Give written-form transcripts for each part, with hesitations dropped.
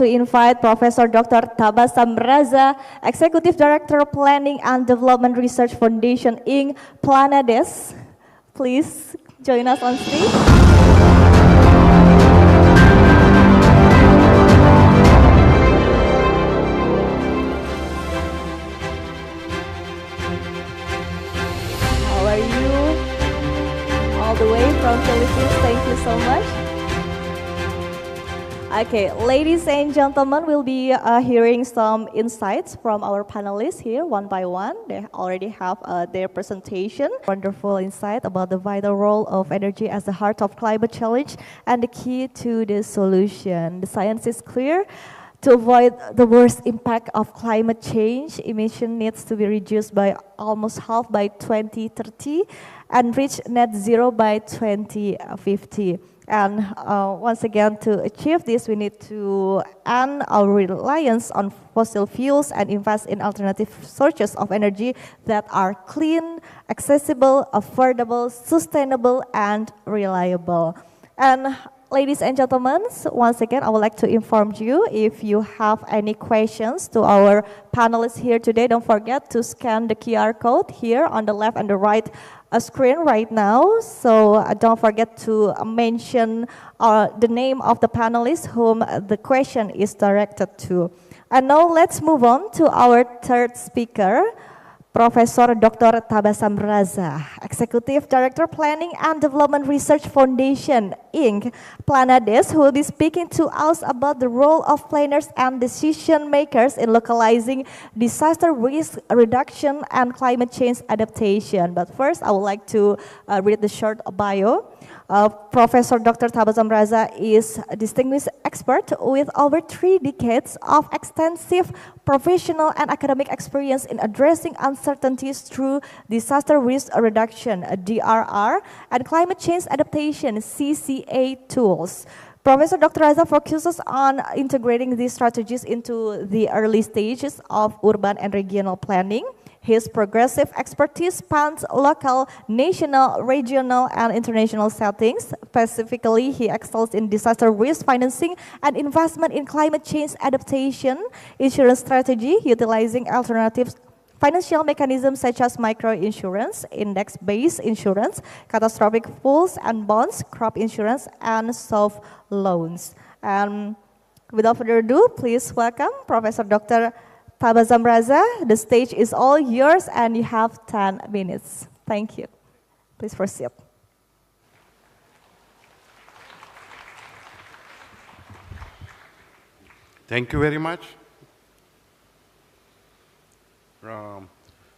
To invite Professor Dr. Tabasam Raza, Executive Director Planning and Development Research Foundation Inc. Planades. Please join us on stage. How are you? All the way from Philippines, thank you so much. Okay, ladies and gentlemen, we'll be hearing some insights from our panelists here one by one. They already have their presentation. Wonderful insight about the vital role of energy as the heart of climate challenge and the key to the solution. The science is clear. To avoid the worst impact of climate change, emission needs to be reduced by almost half by 2030 and reach net zero by 2050. And once again, to achieve this, we need to end our reliance on fossil fuels and invest in alternative sources of energy that are clean, accessible, affordable, sustainable, and reliable. And ladies and gentlemen, once again, I would like to inform you, if you have any questions to our panelists here today, don't forget to scan the QR code here on the left and the right screen right now. So don't forget to mention the name of the panelists whom the question is directed to. And now let's move on to our third speaker, Professor Dr. Tabasam Raza, Executive Director Planning and Development Research Foundation Inc. Planades, who will be speaking to us about the role of planners and decision makers in localizing disaster risk reduction and climate change adaptation. But first, I would like to read the short bio. Professor Dr. Tabasam Raza is a distinguished expert with over 3 decades of extensive professional and academic experience in addressing uncertainties through disaster risk reduction, DRR, and climate change adaptation, CCA tools. Professor Dr. Raza focuses on integrating these strategies into the early stages of urban and regional planning. His progressive expertise spans local, national, regional, and international settings. Specifically, he excels in disaster risk financing and investment in climate change adaptation, insurance strategy, utilizing alternative financial mechanisms such as microinsurance, index-based insurance, catastrophic pools and bonds, crop insurance, and soft loans. Without further ado, please welcome Professor Dr. Tabasam Raza. The stage is all yours and you have 10 minutes. Thank you. Please proceed. Thank you very much.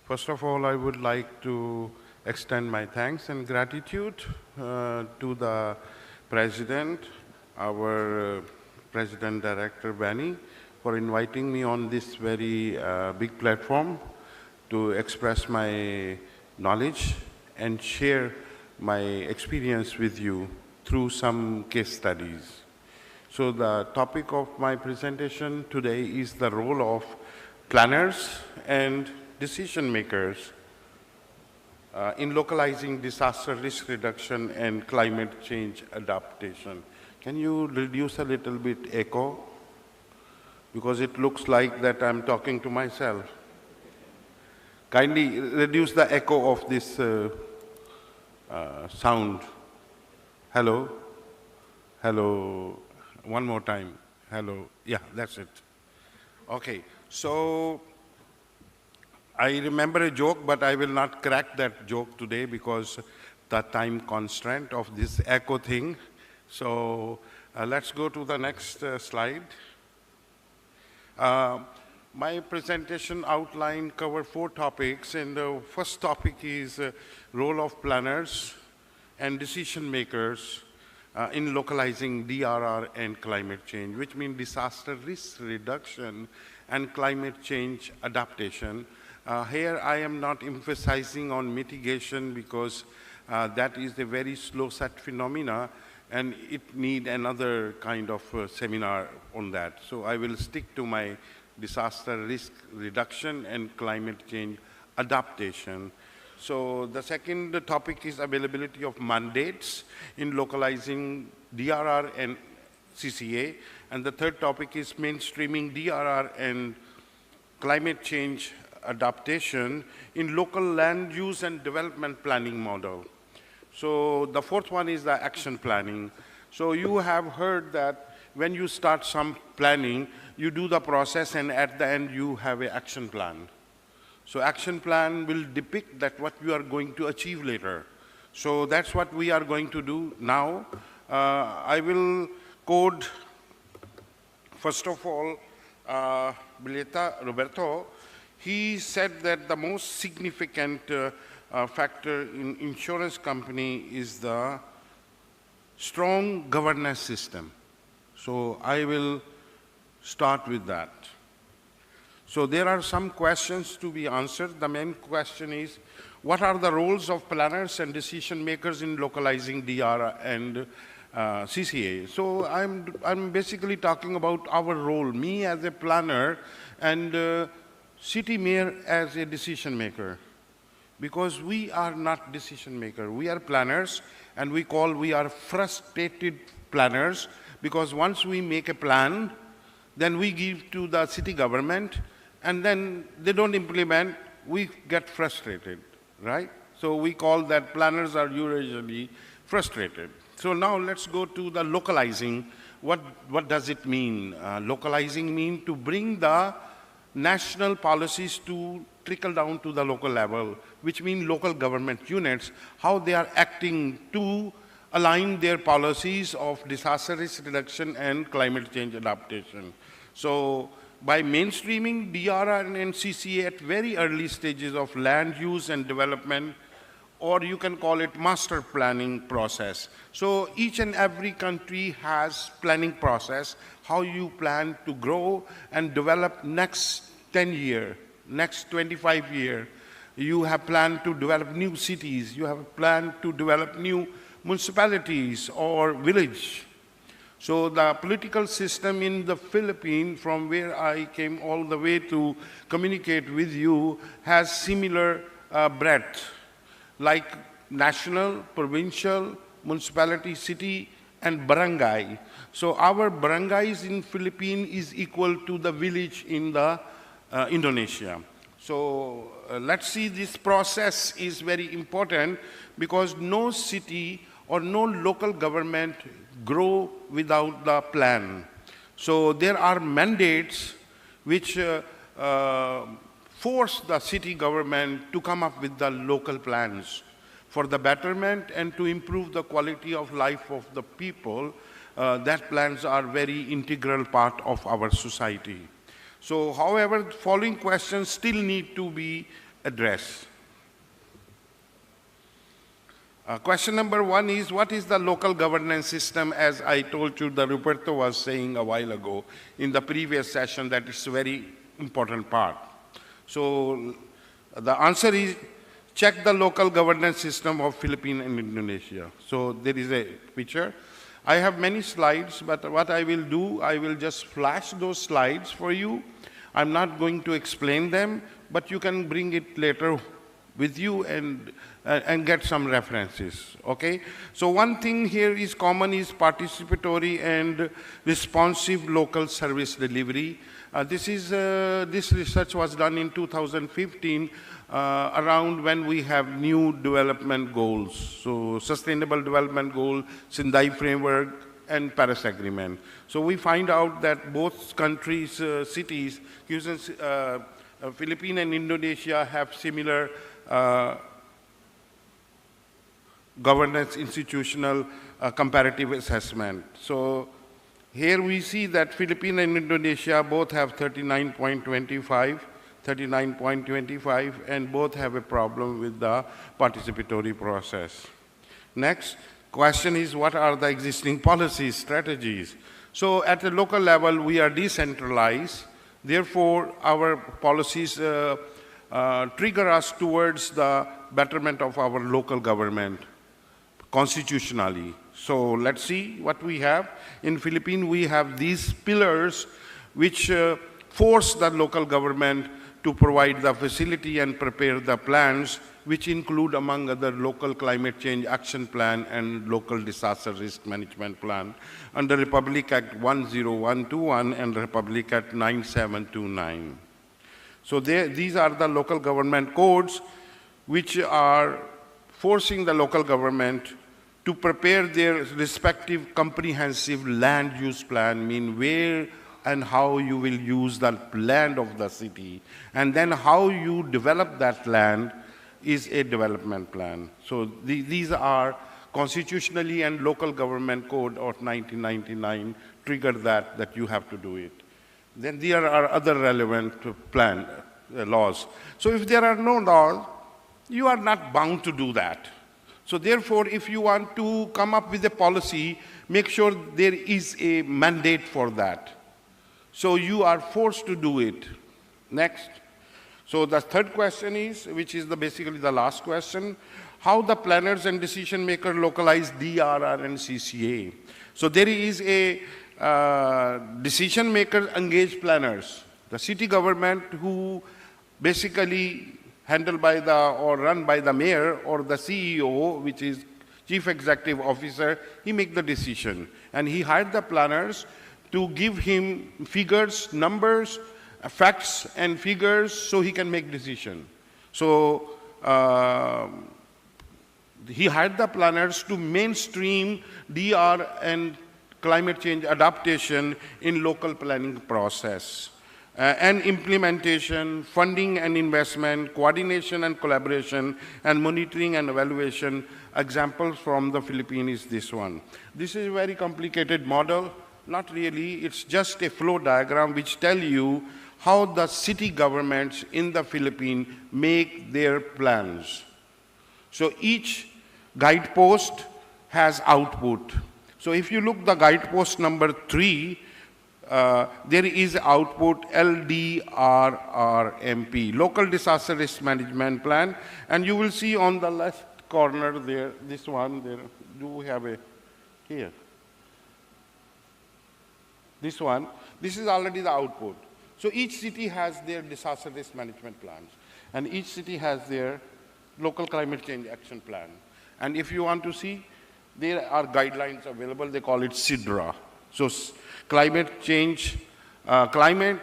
First of all, I would like to extend my thanks and gratitude to the President, our President Director Benny, for inviting me on this very big platform to express my knowledge and share my experience with you through some case studies. So the topic of my presentation today is the role of planners and decision makers in localizing disaster risk reduction and climate change adaptation. Can you reduce a little bit echo? Because it looks like that I'm talking to myself. Kindly reduce the echo of this sound. Hello? Hello? One more time. Hello? Yeah, that's it. Okay, so I remember a joke, but I will not crack that joke today because the time constraint of this echo thing. So let's go to the next slide. My presentation outline covered 4 topics, and the first topic is role of planners and decision makers in localizing DRR and climate change, which means disaster risk reduction and climate change adaptation. Here I am not emphasizing on mitigation because that is a very slow set phenomena and it need another kind of seminar on that. So I will stick to my disaster risk reduction and climate change adaptation. So the second topic is availability of mandates in localizing DRR and CCA. And the third topic is mainstreaming DRR and climate change adaptation in local land use and development planning model. So the fourth one is the action planning. So you have heard that when you start some planning, you do the process and at the end you have an action plan. So action plan will depict that what you are going to achieve later. So that's what we are going to do now. I will code, first of all, Roberto. He said that the most significant factor in insurance company is the strong governance system. So I will start with that. So there are some questions to be answered. The main question is, what are the roles of planners and decision makers in localizing DR and CCA? So I'm basically talking about our role, me as a planner and city mayor as a decision maker. Because we are not decision maker, we are planners, and we are frustrated planners, because once we make a plan, then we give to the city government, and then they don't implement, we get frustrated, right? So we call that planners are usually frustrated. So now let's go to the localizing. What does it mean? Localizing means to bring the national policies to trickle down to the local level, which means local government units, how they are acting to align their policies of disaster risk reduction and climate change adaptation. So by mainstreaming DRR and CCA at very early stages of land use and development, or you can call it master planning process. So each and every country has planning process, how you plan to grow and develop next 10 years, next 25 years. You have planned to develop new cities, you have planned to develop new municipalities or village. So the political system in the Philippines, from where I came all the way to communicate with you, has similar breadth, like national, provincial, municipality, city, and barangay. So our barangays in Philippines is equal to the village in the Indonesia. So let's see, this process is very important because no city or no local government grow without the plan. So there are mandates which force the city government to come up with the local plans for the betterment and to improve the quality of life of the people. That plans are very integral part of our society. So however, the following questions still need to be addressed. Question number one is, what is the local governance system? As I told you, the Roberto was saying a while ago in the previous session, that is a very important part. So the answer is, check the local governance system of Philippines and Indonesia. So there is a picture. I have many slides, but what I will do, I will just flash those slides for you. I'm not going to explain them, but you can bring it later with you and get some references, okay? So one thing here is common is participatory and responsive local service delivery. This research was done in 2015 around when we have new development goals. So Sustainable Development Goal, Sendai Framework, and Paris Agreement. So we find out that both countries, cities, Philippines and Indonesia have similar governance institutional comparative assessment. So here we see that Philippines and Indonesia both have 39.25, and both have a problem with the participatory process. Next question is, what are the existing policies, strategies? So at the local level, we are decentralized. Therefore, our policies trigger us towards the betterment of our local government constitutionally. So let's see what we have. In Philippines, we have these pillars which force the local government to provide the facility and prepare the plans, which include, among other, local climate change action plan and local disaster risk management plan under Republic Act 10121 and Republic Act 9729. So these are the local government codes which are forcing the local government to prepare their respective comprehensive land use plan, mean where and how you will use the land of the city, and then how you develop that land is a development plan. So these are constitutionally and local government code of 1999 trigger that you have to do it. Then there are other relevant laws. So if there are no laws, you are not bound to do that. So therefore, if you want to come up with a policy, make sure there is a mandate for that. So you are forced to do it. Next. So the third question is, which is basically the last question, how the planners and decision makers localize DRR and CCA. So there is a decision maker engage planners, the city government who basically handled by or run by the mayor or the CEO, which is chief executive officer, he make the decision. And he hired the planners to give him figures, numbers, facts and figures so he can make decision. So he hired the planners to mainstream DR and climate change adaptation in local planning process. And implementation, funding and investment, coordination and collaboration, and monitoring and evaluation. Examples from the Philippines is this one. This is a very complicated model. Not really, it's just a flow diagram which tell you how the city governments in the Philippines make their plans. So each guidepost has output. So if you look the guidepost number 3, there is output LDRRMP, Local Disaster Risk Management Plan, and you will see on the left corner there, this one, there, do we have a, here. This one, this is already the output. So each city has their disaster risk management plans, and each city has their local climate change action plan. And if you want to see, there are guidelines available, they call it CIDRA. So climate change, climate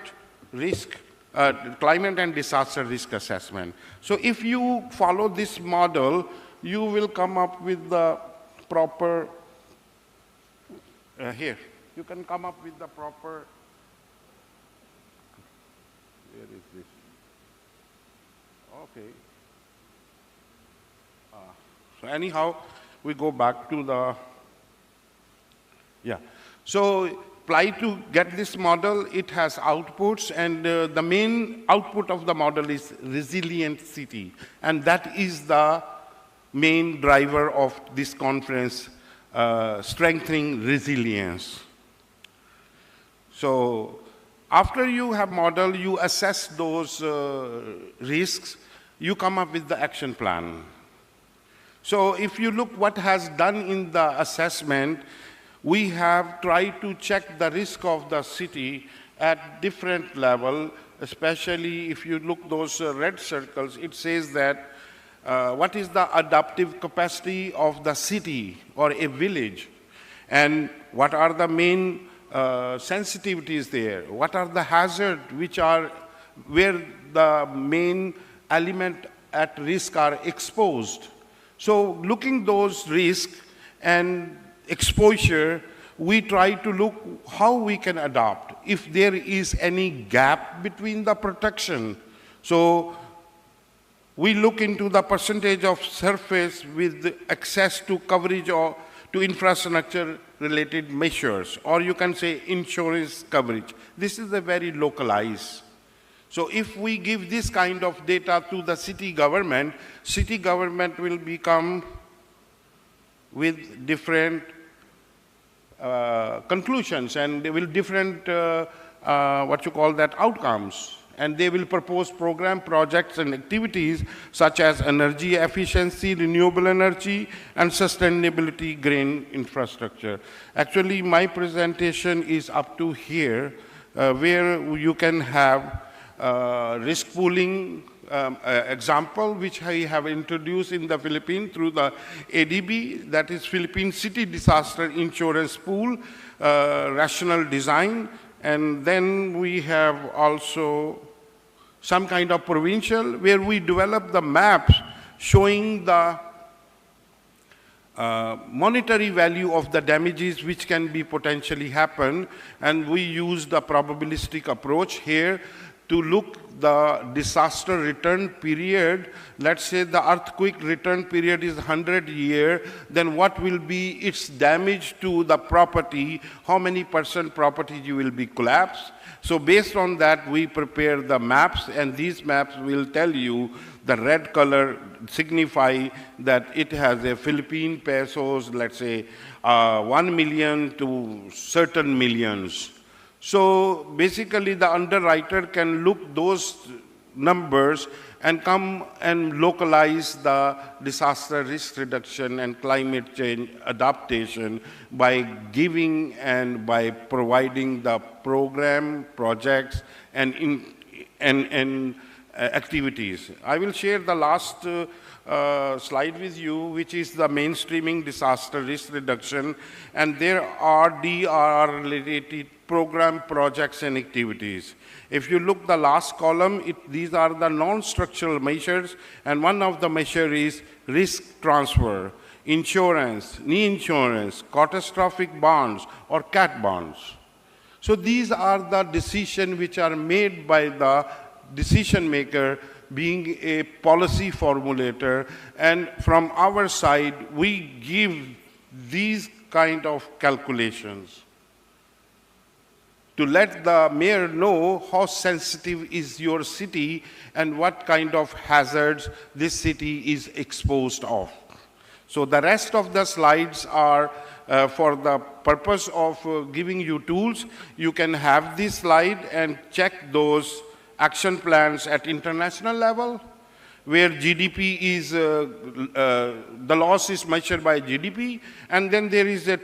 and disaster risk assessment. So if you follow this model, you will come up with the proper, here, you can come up with the proper, where is this? Okay. So anyhow, we go back to the, yeah. So apply to get this model, it has outputs, and the main output of the model is resilient city. And that is the main driver of this conference, strengthening resilience. So after you have model, you assess those risks, you come up with the action plan. So if you look what has done in the assessment, we have tried to check the risk of the city at different level, especially if you look those red circles, it says that what is the adaptive capacity of the city or a village, and what are the main sensitivities there, what are the hazards which are where the main element at risk are exposed. So looking those risks and exposure, we try to look how we can adapt if there is any gap between the protection. So we look into the percentage of surface with access to coverage or to infrastructure related measures, or you can say insurance coverage. This is a very localized. So if we give this kind of data to the city government will become with different conclusions, and they will different, outcomes. And they will propose program, projects, and activities such as energy efficiency, renewable energy, and sustainability green infrastructure. Actually, my presentation is up to here, where you can have risk pooling example, which I have introduced in the Philippines through the ADB, that is Philippine City Disaster Insurance Pool, rational design. And then we have also some kind of provincial where we develop the maps showing the monetary value of the damages which can be potentially happen, and we use the probabilistic approach here to look the disaster return period. Let's say the earthquake return period is 100 years, then what will be its damage to the property, how many % property you will be collapsed. So based on that, we prepare the maps, and these maps will tell you the red color signify that it has a Philippine pesos, let's say 1 million to certain millions. So basically the underwriter can look those numbers and come and localize the disaster risk reduction and climate change adaptation by giving and by providing the program, projects, and activities. I will share the last slide with you, which is the mainstreaming disaster risk reduction, and there are DRR related program, projects, and activities. If you look the last column, these are the non-structural measures, and one of the measures is risk transfer, insurance, knee insurance, catastrophic bonds, or CAT bonds. So these are the decisions which are made by the decision maker, being a policy formulator, and from our side, we give these kind of calculations to let the mayor know how sensitive is your city and what kind of hazards this city is exposed of. So the rest of the slides are for the purpose of giving you tools. You can have this slide and check those action plans at international level, where GDP is, the loss is measured by GDP, and then there is a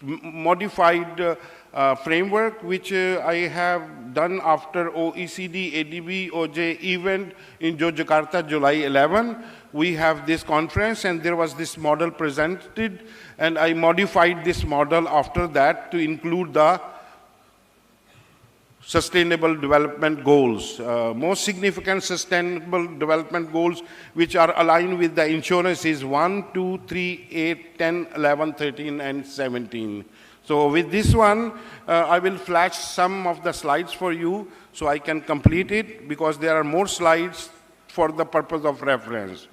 modified framework which I have done after OECD, ADB, OJ event in Jakarta, July 11. We have this conference and there was this model presented, and I modified this model after that to include the Sustainable Development Goals. Most significant Sustainable Development Goals which are aligned with the insurance is 1, 2, 3, 8, 10, 11, 13, and 17. So with this one, I will flash some of the slides for you so I can complete it, because there are more slides for the purpose of reference.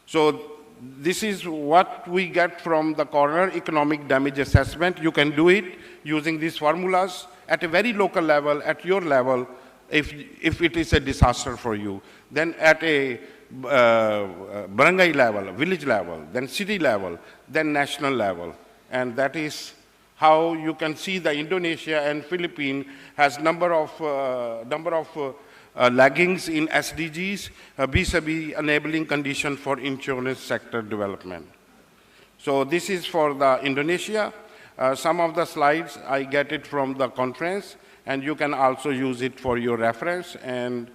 So this is what we get from the coroner economic damage assessment. You can do it using these formulas at a very local level, at your level, if it is a disaster for you. Then at a barangay level, village level, then city level, then national level. And that is how you can see the Indonesia and Philippines has number of laggings in SDGs vis-a-vis enabling condition for insurance sector development. So this is for the Indonesia. Some of the slides I get it from the conference, and you can also use it for your reference. And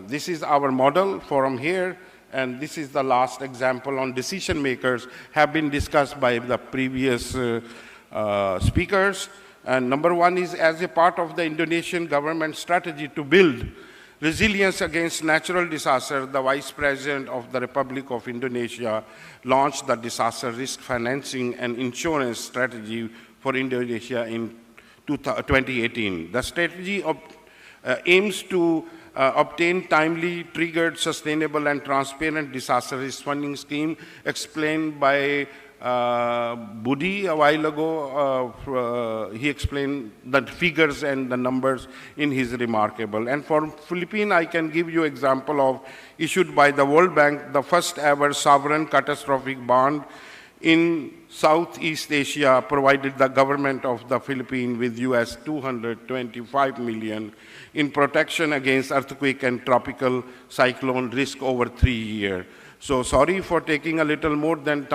this is our model from here, and this is the last example on decision makers have been discussed by the previous speakers. And number one is, as a part of the Indonesian government strategy to build resilience against natural disaster, the Vice President of the Republic of Indonesia launched the disaster risk financing and insurance strategy for Indonesia in 2018. The strategy aims to obtain timely, triggered, sustainable, and transparent disaster risk funding scheme, explained by Budi a while ago. He explained the figures and the numbers in his remarkable. And for Philippines, I can give you example of issued by the World Bank, the first ever sovereign catastrophic bond in Southeast Asia, provided the government of the Philippines with US $225 million in protection against earthquake and tropical cyclone risk over 3 years. So sorry for taking a little more than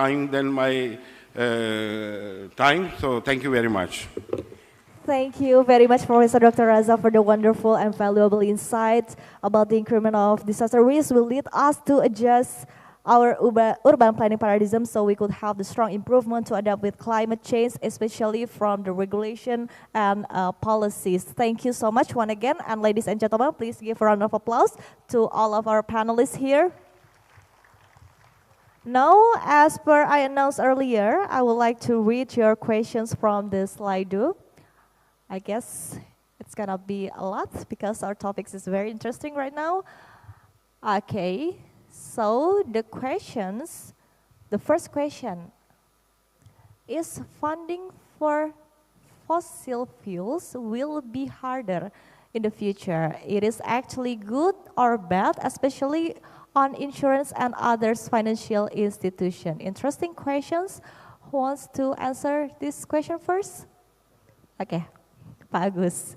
my time. So thank you very much. Thank you very much, Professor Dr. Raza, for the wonderful and valuable insights about the increment of disaster risk will lead us to adjust our urban planning paradigm so we could have the strong improvement to adapt with climate change, especially from the regulation and policies. Thank you so much once again. And ladies and gentlemen, please give a round of applause to all of our panelists here. Now, as per I announced earlier, I would like to read your questions from the Slido. I guess it's gonna be a lot because our topics is very interesting right now. Okay, so the first question, is funding for fossil fuels will be harder in the future? It is actually good or bad, especially on insurance and others financial institution? Interesting questions. Who wants to answer this question first? Okay, Pak Agus.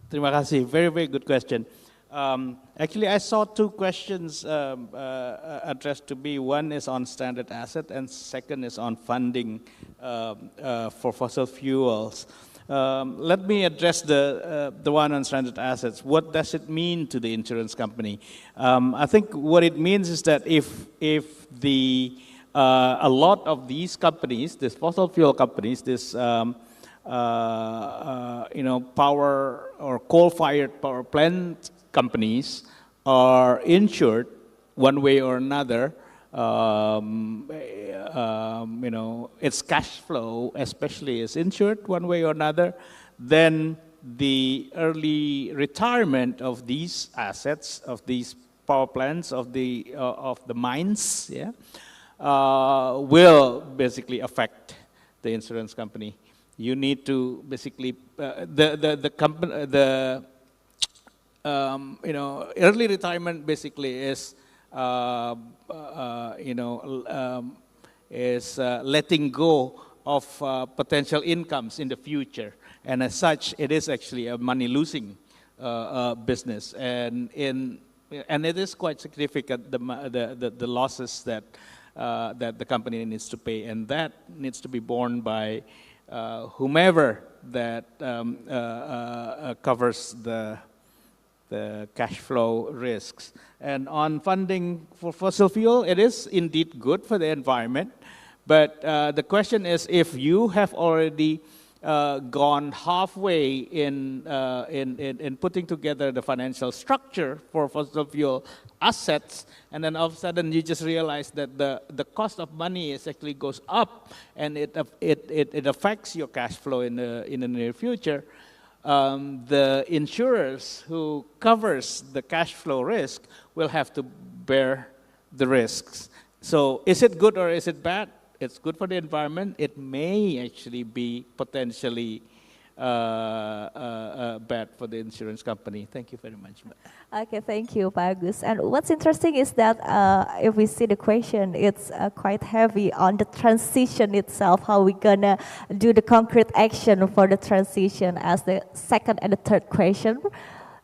Terima kasih. Very, very good question. Actually, I saw two questions addressed to me. One is on standard asset, and second is on funding for fossil fuels. Let me address the one on stranded assets. What does it mean to the insurance company? I think what it means is that if a lot of these companies, these fossil fuel companies, this power or coal-fired power plant companies are insured one way or another, its cash flow especially is insured one way or another, then the early retirement of these assets, of these power plants, of the mines, will basically affect the insurance company. You need to basically early retirement basically is letting go of potential incomes in the future, and as such, it is actually a money-losing business, and it is quite significant the losses that the company needs to pay, and that needs to be borne by whomever that covers the cash flow risks. And on funding for fossil fuel, it is indeed good for the environment, but the question is, if you have already gone halfway in putting together the financial structure for fossil fuel assets, and then all of a sudden you just realize that the cost of money is actually goes up, and it affects your cash flow in the near future. The insurers who covers the cash flow risk will have to bear the risks. So is it good or is it bad? It's good for the environment. It may actually be potentially bad for the insurance company. Thank you very much. Okay, thank you, Pak Agus. And what's interesting is that if we see the question, it's quite heavy on the transition itself, how we gonna do the concrete action for the transition as the second and the third question.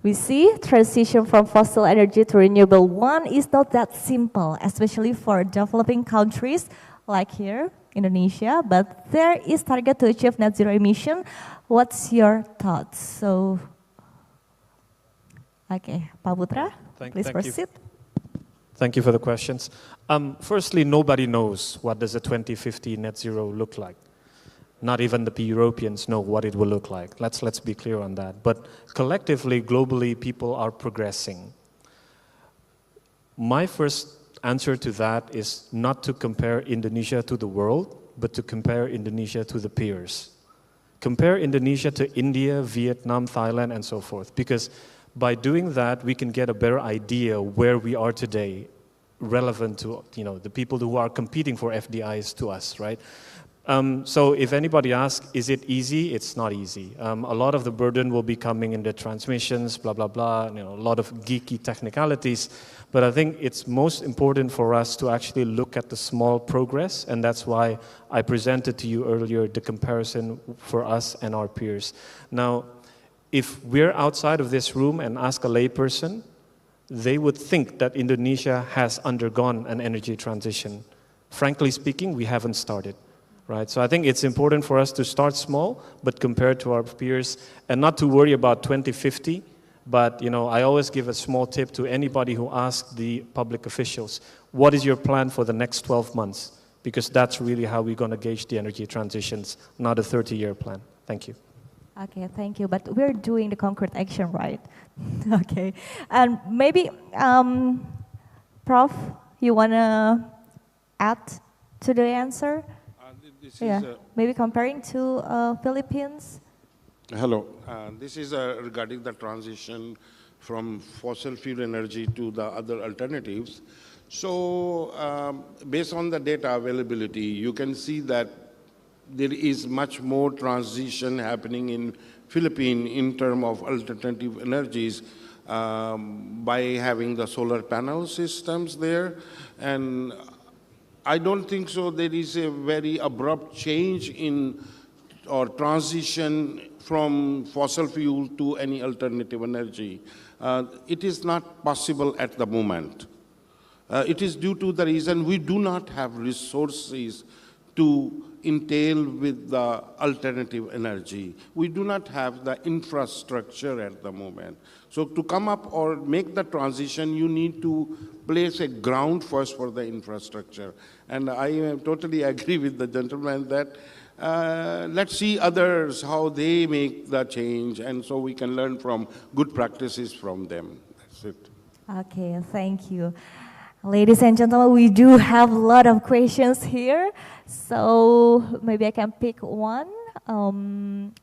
We see transition from fossil energy to renewable one is not that simple, especially for developing countries like here, Indonesia, but there is target to achieve net zero emission. What's your thoughts? So, okay, Pak Putra, please proceed. Thank you for the questions. Firstly, nobody knows what does a 2050 net zero look like. Not even the Europeans know what it will look like. Let's be clear on that. But collectively, globally, people are progressing. My first answer to that is not to compare Indonesia to the world, but to compare Indonesia to the peers. Compare Indonesia to India, Vietnam, Thailand, and so forth. Because by doing that, we can get a better idea where we are today, relevant to the people who are competing for FDIs to us, right? So if anybody asks, is it easy? It's not easy. A lot of the burden will be coming in the transmissions, blah, blah, blah, a lot of geeky technicalities. But I think it's most important for us to actually look at the small progress, and that's why I presented to you earlier the comparison for us and our peers. Now, if we're outside of this room and ask a layperson, they would think that Indonesia has undergone an energy transition. Frankly speaking, we haven't started. right? So I think it's important for us to start small, but compare to our peers, and not to worry about 2050. But I always give a small tip to anybody who asks the public officials, what is your plan for the next 12 months? Because that's really how we're going to gauge the energy transitions, not a 30-year plan. Thank you. Okay, thank you. But we're doing the concrete action, right? Okay. And maybe, Prof, you want to add to the answer? Maybe comparing to Philippines? Hello. This is regarding the transition from fossil fuel energy to the other alternatives. So based on the data availability, you can see that there is much more transition happening in Philippines in terms of alternative energies by having the solar panel systems there. And I don't think so there is a very abrupt change in or transition from fossil fuel to any alternative energy. It is not possible at the moment. It is due to the reason we do not have resources to entail with the alternative energy. We do not have the infrastructure at the moment. So to come up or make the transition, you need to place a ground first for the infrastructure. And I totally agree with the gentleman that let's see others, how they make the change, and so we can learn from good practices from them. That's it. Okay, thank you. Ladies and gentlemen, we do have a lot of questions here, so maybe I can pick one.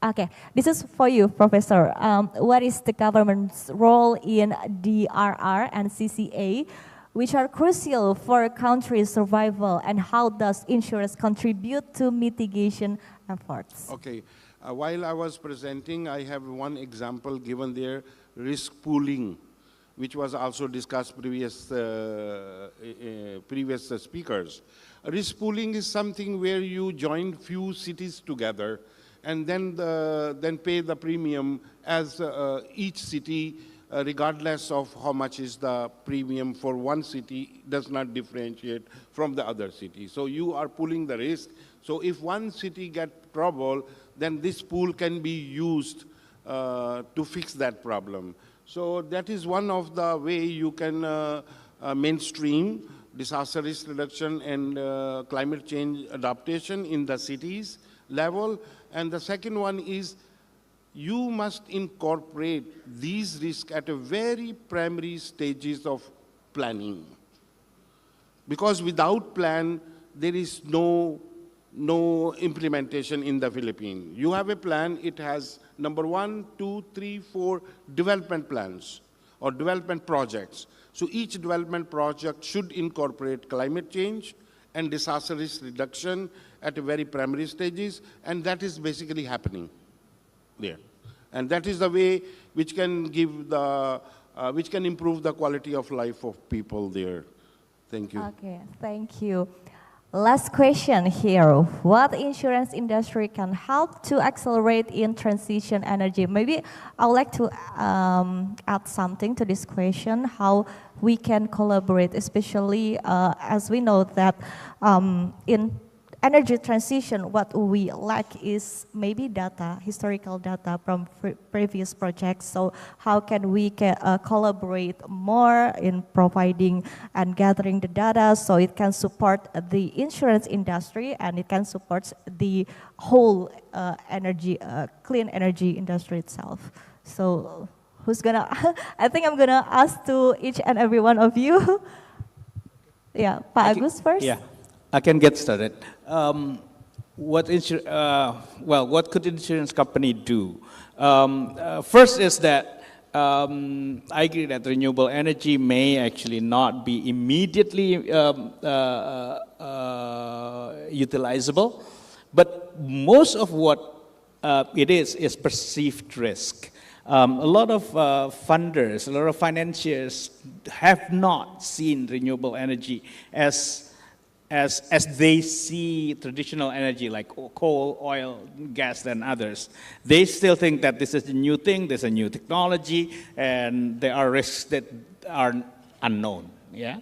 Okay, this is for you, Professor. What is the government's role in DRR and CCA, which are crucial for a country's survival, and how does insurance contribute to mitigation efforts? Okay, while I was presenting, I have one example given there, risk pooling, which was also discussed previous speakers. Risk pooling is something where you join few cities together and then pay the premium as each city, regardless of how much is the premium for one city, does not differentiate from the other city. So you are pooling the risk. So if one city gets trouble, then this pool can be used to fix that problem. So that is one of the way you can mainstream disaster risk reduction and climate change adaptation in the cities level. And the second one is you must incorporate these risks at a very primary stages of planning. Because without plan, there is no implementation in the Philippines. You have a plan, it has number 1, 2, 3, 4 development plans or development projects. So each development project should incorporate climate change and disaster risk reduction at a very primary stages, and that is basically happening there. And that is the way which can give the, which can improve the quality of life of people there. Thank you. Okay, thank you. Last question here. What insurance industry can help to accelerate in transition energy? Maybe I would like to add something to this question, how we can collaborate, especially as we know that in energy transition, what we lack is maybe data, historical data from previous projects. So how can we collaborate more in providing and gathering the data so it can support the insurance industry and it can support the whole clean energy industry itself. So who's gonna, I think I'm gonna ask to each and every one of you. Yeah, Pak Agus first. Yeah. I can get started. What could insurance company do? First is that I agree that renewable energy may actually not be immediately utilizable, but most of what it is perceived risk. A lot of funders, a lot of financiers have not seen renewable energy as they see traditional energy like coal, oil, gas, and others. They still think that this is a new thing, there's a new technology, and there are risks that are unknown. Yeah.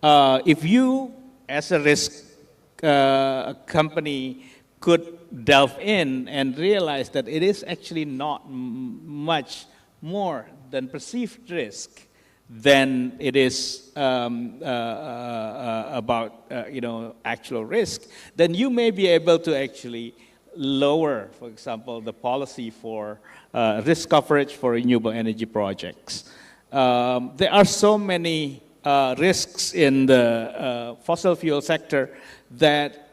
If you, as a risk company could delve in and realize that it is actually not much more than perceived risk than it is about actual risk, then you may be able to actually lower, for example, the policy for risk coverage for renewable energy projects. There are so many risks in the fossil fuel sector that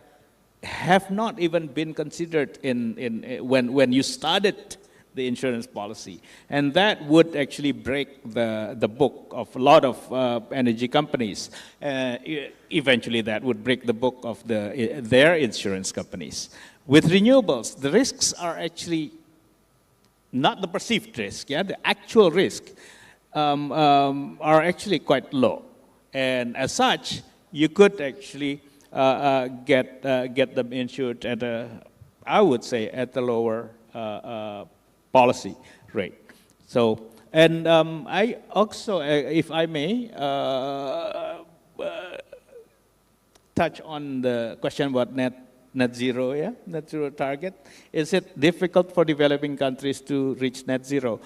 have not even been considered when you started the insurance policy. And that would actually break the book of a lot of energy companies. Eventually that would break the book of their insurance companies. With renewables, the risks are actually not the perceived risk, the actual risk are actually quite low. And as such, you could actually get them insured at I would say, at a lower policy rate. So, and I also, if I may, touch on the question about net zero, net zero target. Is it difficult for developing countries to reach net zero?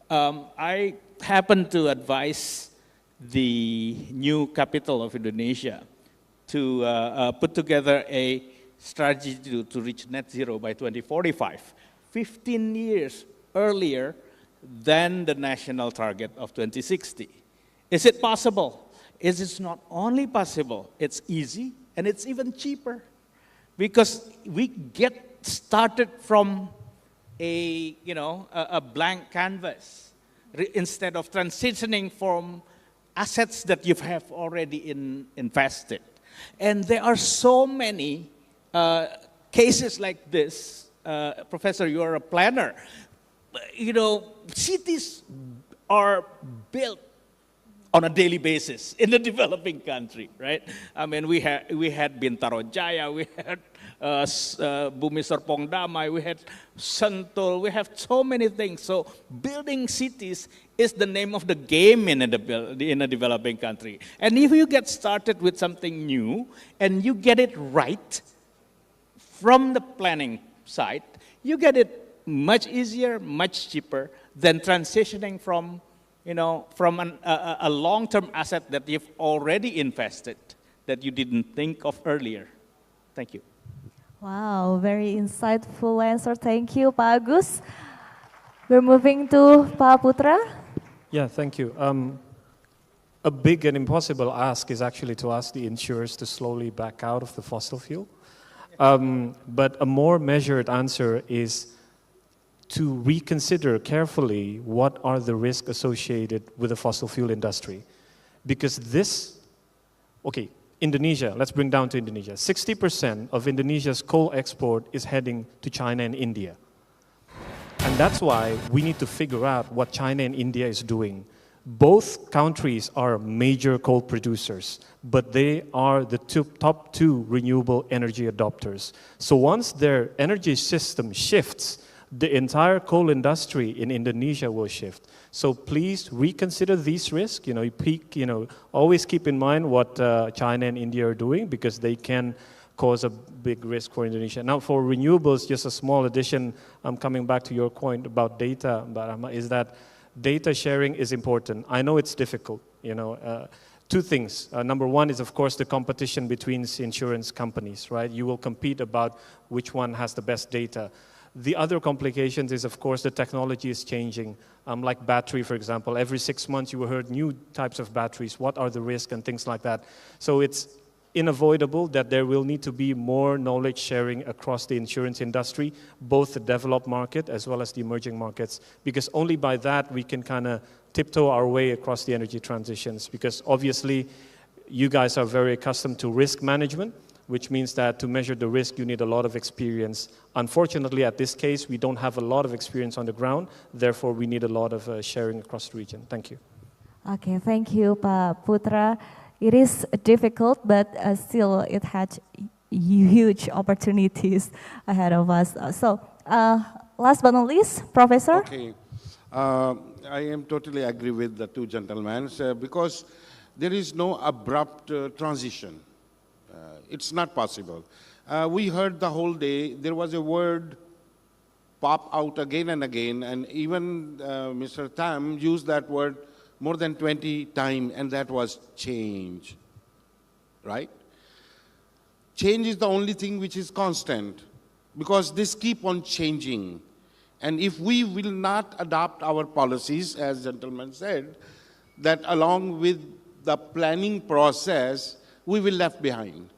I happen to advise the new capital of Indonesia to put together a strategy to reach net zero by 2045, 15 years earlier than the national target of 2060. Is it possible? It is not only possible, it's easy and it's even cheaper, because we get started from a blank canvas instead of transitioning from assets that you have already invested. And there are so many cases like this. Professor, you are a planner. Cities are built on a daily basis in the developing country, right? I mean, we had Bintaro Jaya, we had Bumi Serpong Damai, we had Sentul, we have so many things. So building cities is the name of the game in a developing country. And if you get started with something new and you get it right from the planning side, you get it much easier, much cheaper than transitioning from a long-term asset that you've already invested that you didn't think of earlier. Thank you. Wow, very insightful answer. Thank you, Pak Agus. We're moving to Pak Putra. Yeah, thank you. A big and impossible ask is actually to ask the insurers to slowly back out of the fossil fuel. But a more measured answer is to reconsider carefully what are the risks associated with the fossil fuel industry. Because Indonesia, let's bring down to Indonesia. 60% of Indonesia's coal export is heading to China and India. And that's why we need to figure out what China and India is doing. Both countries are major coal producers, but they are the top two renewable energy adopters. So once their energy system shifts, the entire coal industry in Indonesia will shift. So please reconsider these risks. Always keep in mind what China and India are doing, because they can cause a big risk for Indonesia. Now, for renewables, just a small addition. I'm coming back to your point about data, Mbak, is that data sharing is important. I know it's difficult. Two things. Number one is, of course, the competition between insurance companies, right? You will compete about which one has the best data. The other complications is, of course, the technology is changing. Like battery, for example, every 6 months you will hear new types of batteries. What are the risks and things like that? So it's unavoidable that there will need to be more knowledge sharing across the insurance industry, both the developed market as well as the emerging markets, because only by that we can kind of tiptoe our way across the energy transitions. Because obviously you guys are very accustomed to risk management, which means that to measure the risk, you need a lot of experience. Unfortunately, at this case, we don't have a lot of experience on the ground. Therefore, we need a lot of sharing across the region. Thank you. Okay, thank you, Pak Putra. It is difficult, but still it had huge opportunities ahead of us. So, last but not least, Professor. Okay. I am totally agree with the two gentlemen because there is no abrupt transition. It's not possible. We heard the whole day, there was a word pop out again and again, and even Mr. Tam used that word more than 20 times, and that was change, right? Change is the only thing which is constant, because this keep on changing. And if we will not adopt our policies, as gentleman said, that along with the planning process, we will left behind.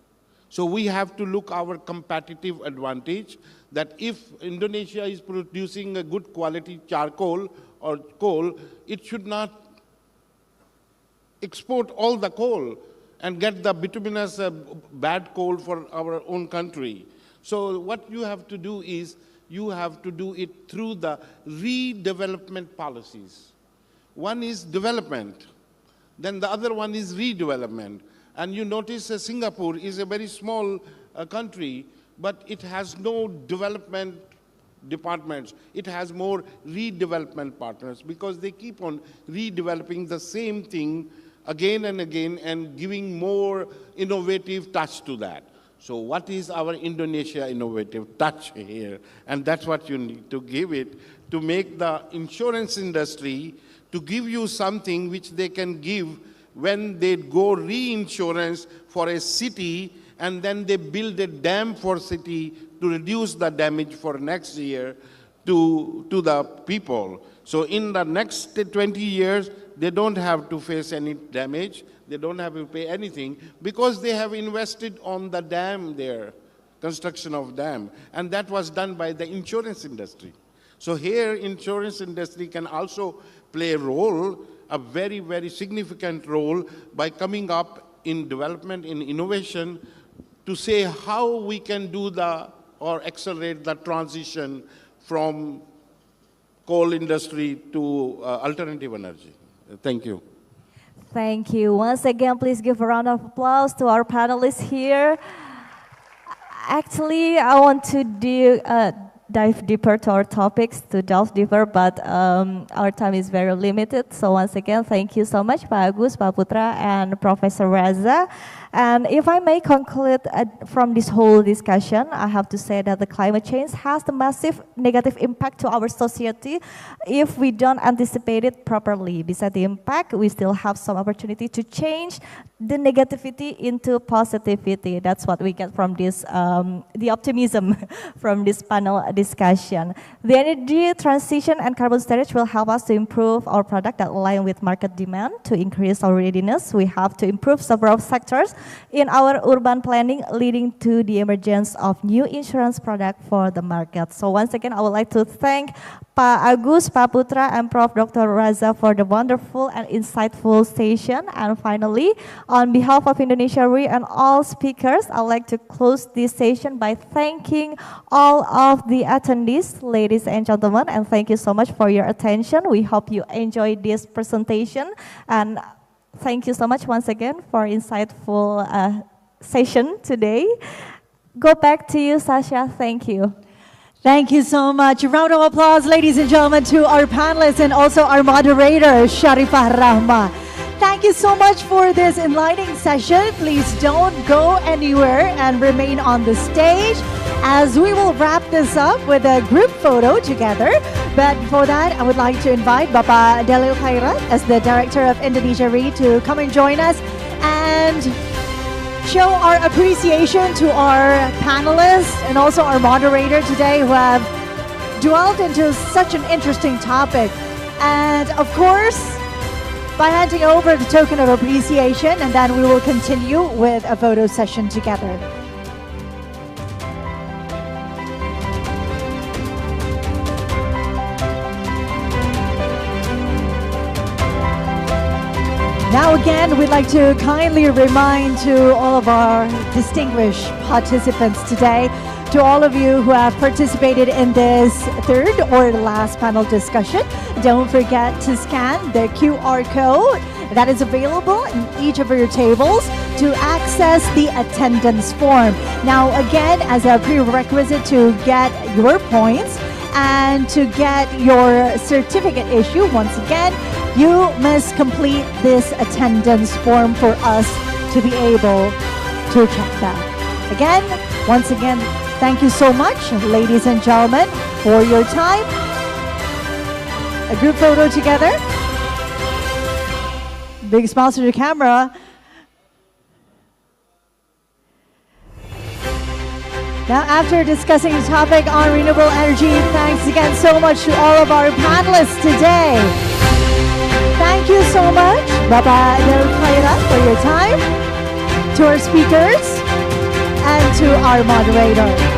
So we have to look our competitive advantage, that if Indonesia is producing a good quality charcoal or coal, it should not export all the coal and get the bituminous bad coal for our own country. So what you have to do is, you have to do it through the redevelopment policies. One is development, then the other one is redevelopment. And you notice Singapore is a very small country, but it has no development departments. It has more redevelopment partners, because they keep on redeveloping the same thing again and again and giving more innovative touch to that. So what is our Indonesia innovative touch here? And that's what you need to give it, to make the insurance industry to give you something which they can give when they go reinsurance for a city, and then they build a dam for city to reduce the damage for next year to the people. So in the next 20 years, they don't have to face any damage. They don't have to pay anything, because they have invested on the dam there, construction of dam. And that was done by the insurance industry. So here, insurance industry can also play a role, a very, very significant role, by coming up in development, in innovation, to say how we can do or accelerate the transition from coal industry to alternative energy. Thank you. Thank you. Once again, please give a round of applause to our panelists here. Actually, I want to dive deeper to our topics, to delve deeper, but our time is very limited. So once again, thank you so much, Pak Agus, Pak Putra, and Professor Raza. And if I may conclude from this whole discussion, I have to say that the climate change has the massive negative impact to our society if we don't anticipate it properly. Besides the impact, we still have some opportunity to change the negativity into positivity. That's what we get from this, the optimism from this panel discussion. The energy transition and carbon storage will help us to improve our product that align with market demand. To increase our readiness, we have to improve several sectors in our urban planning, leading to the emergence of new insurance products for the market. So once again, I would like to thank Pak Agus, Pak Putra, and Prof. Dr. Raza for the wonderful and insightful session. And finally, on behalf of Indonesia Re and all speakers, I'd like to close this session by thanking all of the attendees, ladies and gentlemen, and thank you so much for your attention. We hope you enjoyed this presentation, and thank you so much once again for insightful session today. Go back to you, Sasha. Thank you. Thank you so much. A round of applause, ladies and gentlemen, to our panelists and also our moderator, Sharifah Rahma. Thank you so much for this enlightening session. Please don't go anywhere and remain on the stage as we will wrap this up with a group photo together. But before that, I would like to invite Bapak Dalil Khairat as the Director of Indonesia Re to come and join us and show our appreciation to our panelists and also our moderator today who have dwelled into such an interesting topic. And of course, by handing over the token of appreciation, and then we will continue with a photo session together. Now again, we'd like to kindly remind to all of our distinguished participants today, to all of you who have participated in this third or last panel discussion, don't forget to scan the QR code that is available in each of your tables to access the attendance form. Now again, as a prerequisite to get your points and to get your certificate issue, once again, you must complete this attendance form for us to be able to check that. Again, once again, thank you so much, ladies and gentlemen, for your time. A group photo together. Big smiles to the camera. Now, after discussing the topic on renewable energy, thanks again so much to all of our panelists today. Thank you so much, Bapak Del Khaira, for your time, to our speakers, and to our moderator.